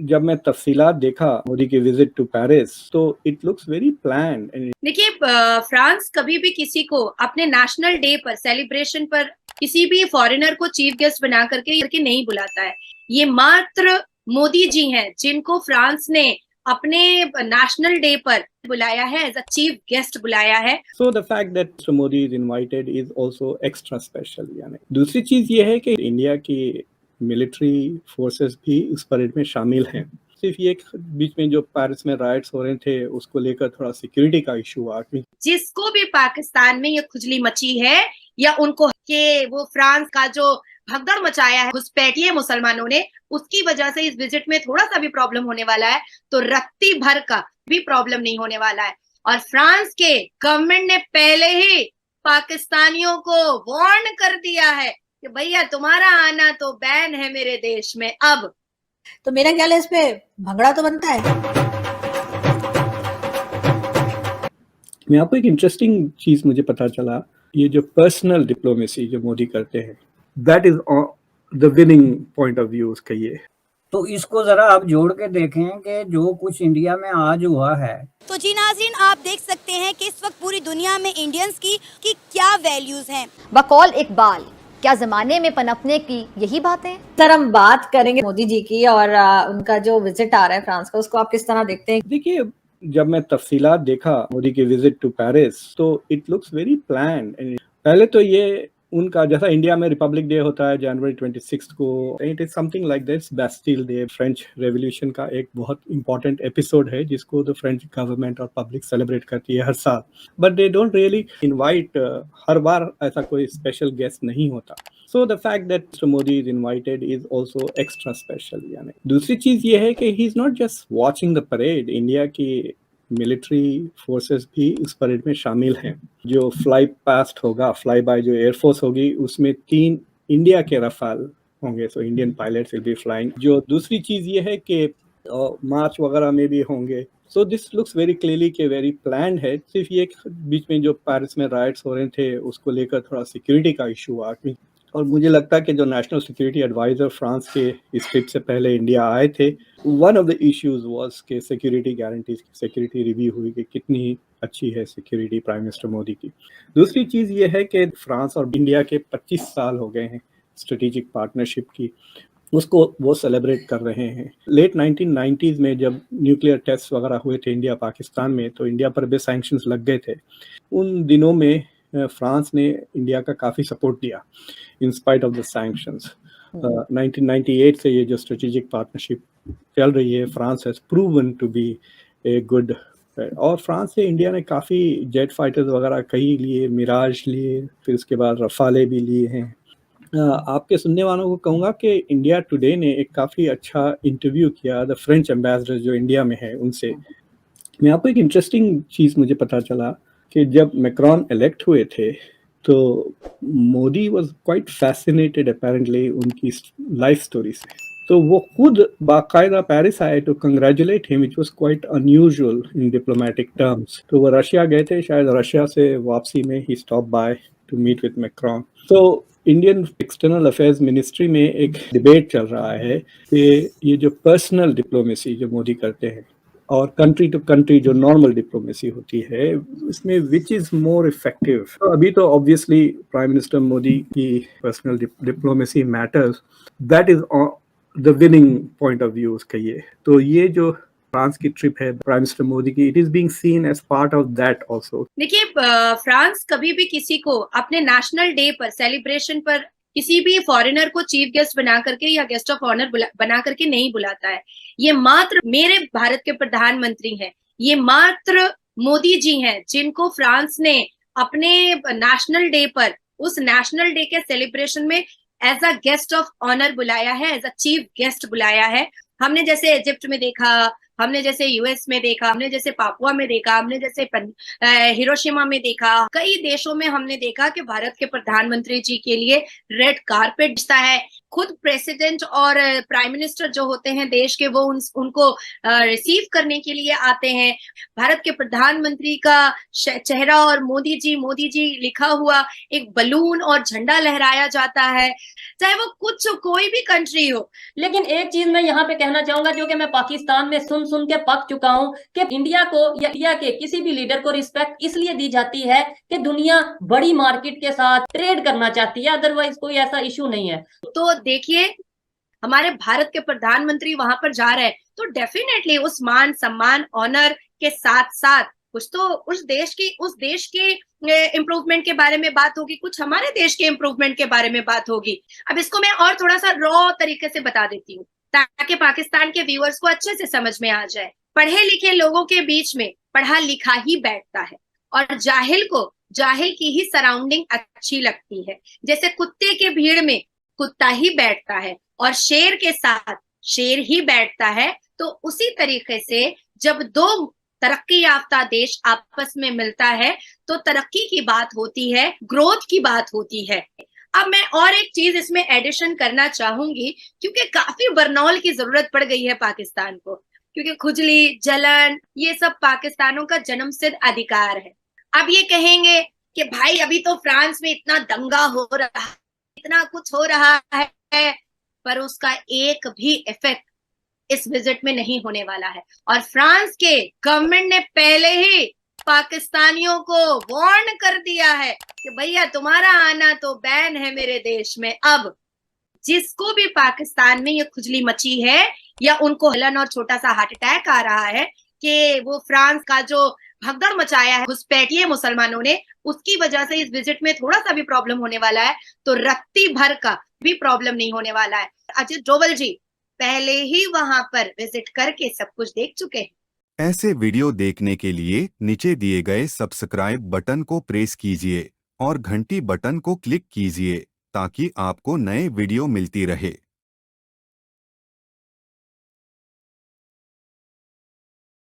जब मैं तफसीलात देखा मोदी के विजिट टू पेरिस तो it looks very planned and देखिए फ्रांस कभी भी किसी को अपने नेशनल डे पर सेलिब्रेशन पर किसी भी फॉरेनर को चीफ गेस्ट बना करके नहीं बुलाता है। ये मात्र मोदी जी हैं जिनको फ्रांस ने अपने नेशनल डे पर बुलाया है, एज अ चीफ गेस्ट बुलाया है। so the fact that Mr. Modi is invited is also extra special। यानी दूसरी चीज ये है कि इंडिया की मिलिट्री फोर्सेस भी उस परेड में शामिल हैं। सिर्फ ये बीच में जो पेरिस में राइट्स हो रहे थे उसको लेकर थोड़ा सिक्योरिटी का इशू आ गई। जिसको भी पाकिस्तान में ये खुजली मची है या उनको के वो फ्रांस का जो भगदड़ मचाया है घुसपैठिए मुसलमानों ने, उसकी वजह से इस विजिट में थोड़ा सा भी प्रॉब्लम होने वाला है तो रत्ती भर का भी प्रॉब्लम नहीं होने वाला है। और फ्रांस के गवर्नमेंट ने पहले ही पाकिस्तानियों को वार्न कर दिया है कि भैया तुम्हारा आना तो बैन है मेरे देश में। अब तो मेरा ख्याल है इस पे भंगड़ा तो बनता है। मैं आपको एक इंटरेस्टिंग चीज मुझे पता चला, ये जो पर्सनल डिप्लोमेसी जो मोदी करते हैं that is the winning point of view उसका ये। तो इसको जरा आप जोड़ के देखें कि जो कुछ इंडिया में आज हुआ है। तो जी नाज़रीन, आप देख सकते हैं कि इस वक्त पूरी दुनिया में इंडियंस की क्या वैल्यूज हैं। बकौल इकबाल, क्या जमाने में पनपने की यही बातें। सर हम बात करेंगे मोदी जी की और उनका जो विजिट आ रहा है फ्रांस का, उसको आप किस तरह देखते हैं? देखिए जब मैं तफसीलात देखा मोदी के विजिट टू पेरिस तो इट लुक्स वेरी प्लान्ड। पहले तो ये उनका जैसा इंडिया में रिपब्लिक डे होता है जनवरी 26 को, it is something like this Bastille Day. French Revolution का एक बहुत इंपॉर्टेंट एपिसोड है जिसको द फ्रेंच गवर्नमेंट और पब्लिक सेलिब्रेट करती है हर साल, but they don't really invite, हर बार ऐसा कोई स्पेशल गेस्ट नहीं होता। So the fact that Mr. Modi is invited is also extra special। यानी दूसरी चीज ये है कि he is not just watching the parade, India की मिलिट्री फोर्सेस भी उस परेड में शामिल हैं। जो फ्लाई पास्ट होगा, फ्लाई बाय जो एयरफोर्स होगी उसमें 3 इंडिया के रफाल होंगे, so Indian pilots will be flying. जो दूसरी चीज ये है कि मार्च वगैरह में भी होंगे। So this looks very clearly के वेरी प्लान्ड है। सिर्फ ये बीच में जो पेरिस में राइट्स हो रहे थे उसको लेकर थोड़ा सिक्योरिटी का इशू आ गई। और मुझे लगता है कि जो नेशनल सिक्योरिटी एडवाइजर फ्रांस के इस ट्रिप से पहले इंडिया आए थे, one of the issues was कि सिक्योरिटी गारंटीज की सिक्योरिटी रिव्यू हुई कि कितनी अच्छी है सिक्योरिटी प्राइम मिनिस्टर मोदी की। दूसरी चीज़ ये है कि फ्रांस और इंडिया के 25 साल हो गए हैं स्ट्रेटेजिक पार्टनरशिप की, उसको वो सेलिब्रेट कर रहे हैं। लेट 1990s में जब न्यूक्लियर टेस्ट वगैरह हुए थे इंडिया पाकिस्तान में तो इंडिया पर भी सैंक्शंस लग गए थे। उन दिनों में फ्रांस ने इंडिया का काफ़ी सपोर्ट दिया in spite of the sanctions. 1998 से ये जो स्ट्रेटेजिक पार्टनरशिप चल रही है, France has proven to be a good. और फ्रांस से इंडिया ने काफ़ी जेट फाइटर्स वगैरह कई लिए, मिराज लिए, फिर उसके बाद रफाले भी लिए हैं। आपके सुनने वालों को कहूँगा कि इंडिया टुडे ने एक काफ़ी अच्छा इंटरव्यू किया द फ्रेंच एम्बेसडर जो इंडिया में है उनसे। मैं आपको एक इंटरेस्टिंग चीज़ मुझे पता चला कि जब मैक्रॉन इलेक्ट हुए थे तो Modi was quite fascinated apparently उनकी लाइफ स्टोरी से। तो वो खुद बाकायदा पेरिस आए to congratulate him, which was quite unusual in diplomatic terms. तो वो रशिया गए थे, शायद रशिया से वापसी में ही stop by to meet with Macron. तो इंडियन एक्सटर्नल अफेयर्स मिनिस्ट्री में एक डिबेट चल रहा है कि ये जो पर्सनल डिप्लोमेसी जो मोदी करते हैं और कंट्री टू कंट्री जो नॉर्मल डिप्लोमेसी होती है, इसमें विच इज मोर इफेक्टिव। तो अभी तो ऑब्वियसली प्राइम मिनिस्टर मोदी की personal diplomacy matters, that is the winning point of view उसका ये। तो ये जो फ्रांस की ट्रिप है प्राइम मिनिस्टर मोदी की, it is being seen as part of that also. देखिए फ्रांस कभी भी किसी को अपने नेशनल डे पर सेलिब्रेशन पर किसी भी फॉरेनर को चीफ गेस्ट बना करके या गेस्ट ऑफ ऑनर बना करके नहीं बुलाता है। ये मात्र मेरे भारत के प्रधानमंत्री हैं, ये मात्र मोदी जी हैं जिनको फ्रांस ने अपने नेशनल डे पर, उस नेशनल डे के सेलिब्रेशन में as a guest of honour बुलाया है, एज अ चीफ गेस्ट बुलाया है। हमने जैसे इजिप्ट में देखा, हमने जैसे यूएस में देखा, हमने जैसे पापुआ में देखा, हमने जैसे हिरोशिमा में देखा, कई देशों में हमने देखा कि भारत के प्रधानमंत्री जी के लिए रेड कारपेट बिछता है, खुद प्रेसिडेंट और प्राइम मिनिस्टर जो होते हैं देश के, वो उनको रिसीव करने के लिए आते हैं। भारत के प्रधानमंत्री का चेहरा और मोदी जी लिखा हुआ एक बलून और झंडा लहराया जाता है, चाहे वो कोई भी कंट्री हो। लेकिन एक चीज मैं यहाँ पे कहना चाहूंगा, जो कि मैं पाकिस्तान में सुन के पक चुका हूँ, कि इंडिया को या इंडिया के किसी भी लीडर को रिस्पेक्ट इसलिए दी जाती है कि दुनिया बड़ी मार्केट के साथ ट्रेड करना चाहती है, अदरवाइज कोई ऐसा इशू नहीं है। तो देखिए, हमारे भारत के प्रधानमंत्री वहां पर जा रहे हैं, तो डेफिनेटली उस मान सम्मान ऑनर के साथ साथ कुछ तो उस देश के इम्प्रूवमेंट के बारे में बात होगी, कुछ हमारे देश के इम्प्रूवमेंट के बारे में बात होगी। अब इसको मैं और थोड़ा सा रॉ तरीके से बता देती हूँ ताकि पाकिस्तान के व्यूअर्स को अच्छे से समझ में आ जाए। पढ़े लिखे लोगों के बीच में पढ़ा लिखा ही बैठता है, और जाहिल की ही सराउंडिंग अच्छी लगती है। जैसे कुत्ते के भीड़ में कुत्ता ही बैठता है और शेर के साथ शेर ही बैठता है, तो उसी तरीके से जब दो तरक्की याफ्ता देश आपस में मिलता है तो तरक्की की बात होती है, ग्रोथ की बात होती है। अब मैं और एक चीज इसमें एडिशन करना चाहूंगी, क्योंकि काफी बरनौल की जरूरत पड़ गई है पाकिस्तान को, क्योंकि खुजली जलन ये सब पाकिस्तानों का जन्मसिद्ध अधिकार है। अब ये कहेंगे कि भाई अभी तो फ्रांस में इतना दंगा हो रहा है, इतना कुछ हो रहा है, पर उसका एक भी इफेक्ट इस विजिट में नहीं होने वाला है। और फ्रांस के गवर्नमेंट ने पहले ही पाकिस्तानियों को वार्न कर दिया है कि भैया तुम्हारा आना तो बैन है मेरे देश में। अब जिसको भी पाकिस्तान में ये खुजली मची है या उनको हलन और छोटा सा हार्ट अटैक आ रहा है कि वो फ्रांस का जो भगदड़ मचाया है घुसपैठिए मुसलमानों ने, उसकी वजह से इस विजिट में थोड़ा सा भी प्रॉब्लम होने वाला है, तो रत्ती भर का भी प्रॉब्लम नहीं होने वाला है। अजित डोवल जी पहले ही वहां पर विजिट करके सब कुछ देख चुके हैं। ऐसे वीडियो देखने के लिए नीचे दिए गए सब्सक्राइब बटन को प्रेस कीजिए और घंटी बटन को क्लिक कीजिए ताकि आपको नए वीडियो मिलती रहे।